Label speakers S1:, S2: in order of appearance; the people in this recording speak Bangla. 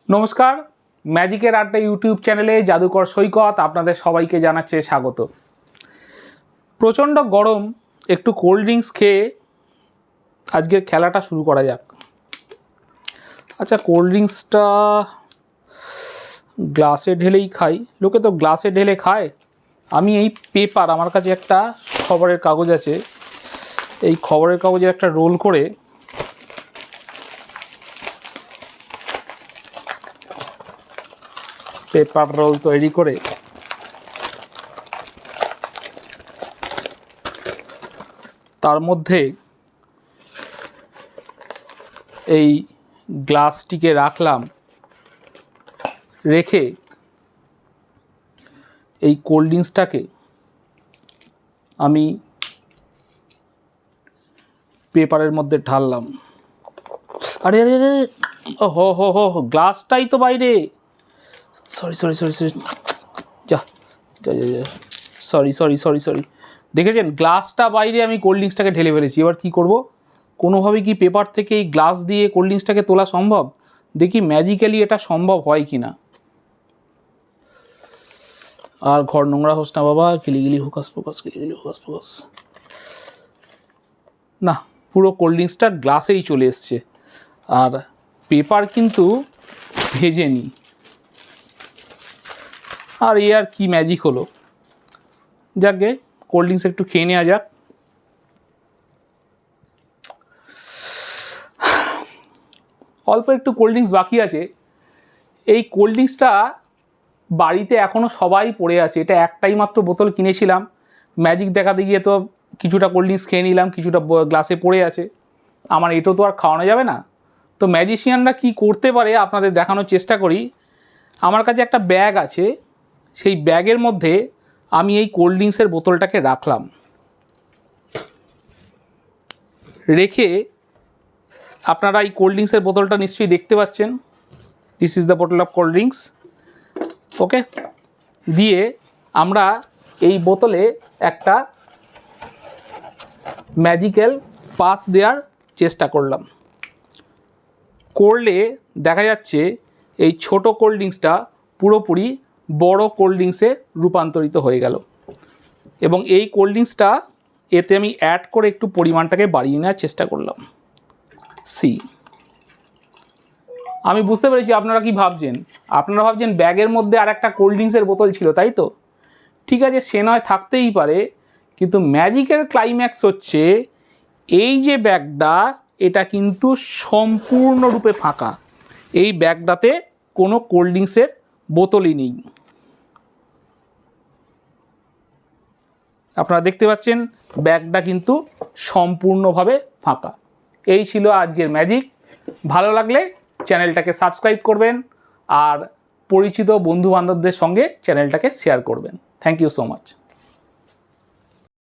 S1: নমস্কার, ম্যাজিকের আড্ডা ইউটিউব চ্যানেলে জাদুকর সৈকত আপনাদের সবাইকে জানাচ্ছে স্বাগত। প্রচণ্ড গরম, একটু কোল্ড ড্রিঙ্কস খেয়ে আজকের খেলাটা শুরু করা যাক। আচ্ছা, কোল্ড ড্রিঙ্কসটা গ্লাসে ঢেলেই খাই, লোকে তো গ্লাসে ঢেলে খায়। আমি এই পেপার, আমার কাছে একটা খবরের কাগজ আছে, এই খবরের কাগজে একটা রোল করে পেপার রোল তৈরি করে তার মধ্যে এই গ্লাসটিকে রাখলাম, রেখে এই কোল্ড ড্রিঙ্কসটাকে আমি পেপারের মধ্যে ঢাললাম। আরে আরে আরে, হো হো হো হো, গ্লাসটাই তো বাইরে। সরি সরি সরি সরি, যা যা যা যা, সরি সরি সরি সরি। দেখেছেন, গ্লাসটা বাইরে, আমি কোল্ড ড্রিঙ্কসটাকে ঢেলে ফেলেছি। এবার কী করব? কোনোভাবে কি পেপার থেকে এই গ্লাস দিয়ে কোল্ড ড্রিঙ্কসটাকে তোলা সম্ভব? দেখি ম্যাজিক্যালি এটা সম্ভব হয় কি না। আর ঘর নোংরা হোস না বাবা, গিলিগিলি হুকাস ফোকাস, গিলিগিলি হুকাস ফোকাস। না, পুরো কোল্ড ড্রিঙ্কসটা গ্লাসেই চলে এসছে, আর পেপার কিন্তু ভেজেনি। আর এ আর কি ম্যাজিক হলো। যাকে কোল্ড ড্রিঙ্কস একটু খেয়ে নেওয়া যাক। অল্প একটু কোল্ড ড্রিঙ্কস বাকি আছে। এই কোল্ড ড্রিঙ্কসটা বাড়িতে এখনও সবাই পড়ে আছে। এটা একটাই মাত্র বোতল কিনেছিলাম, ম্যাজিক দেখাতে গিয়ে তো কিছুটা কোল্ড ড্রিঙ্কস খেয়ে নিলাম, কিছুটা গ্লাসে পড়ে আছে। আমার এটাও তো আর খাওয়ানো যাবে না। তো ম্যাজিশিয়ানরা কি করতে পারে আপনাদের দেখানোর চেষ্টা করি। আমার কাছে একটা ব্যাগ আছে, সেই ব্যাগের মধ্যে আমি এই কোল্ড ড্রিঙ্কসের বোতলটাকে রাখলাম, রেখে আপনারা এই কোল্ড ড্রিঙ্কসের বোতলটা নিশ্চয়ই দেখতে পাচ্ছেন। দিস ইজ দ্য বোতল অফ কোল্ড ড্রিঙ্কস। ওকে, দিয়ে আমরা এই বোতলে একটা ম্যাজিক্যাল পাস দেওয়ার চেষ্টা করলাম। করলে দেখা যাচ্ছে এই ছোট কোল্ড ড্রিঙ্কসটা পুরোপুরি বড় কোল্ড ড্রিঙ্কসে রূপান্তরিত হয়ে গেল। এবং এই কোল্ড ড্রিঙ্কসটা এতে আমি অ্যাড করে একটু পরিমাণটাকে বাড়িয়ে নেওয়ার চেষ্টা করলাম। সি, আমি বুঝতে পেরেছি আপনারা কি ভাবছেন। আপনারা ভাবছেন ব্যাগের মধ্যে আর একটা কোল্ড ড্রিঙ্কসের বোতল ছিল, তাই তো? ঠিক আছে, সে নয় থাকতেই পারে, কিন্তু ম্যাজিকের ক্লাইম্যাক্স হচ্ছে এই যে ব্যাগটা, এটা কিন্তু সম্পূর্ণরূপে ফাঁকা। এই ব্যাগটাতে কোনো কোল্ড ড্রিঙ্কসের বোতলই নেই। আপনারা দেখতে পাচ্ছেন ব্যাগটা কিন্তু সম্পূর্ণভাবে ফাঁকা। এই ছিল আজকের ম্যাজিক। ভালো লাগলে চ্যানেলটাকে সাবস্ক্রাইব করবেন, আর পরিচিত বন্ধুবান্ধবদের সঙ্গে চ্যানেলটাকে শেয়ার করবেন। Thank you so much.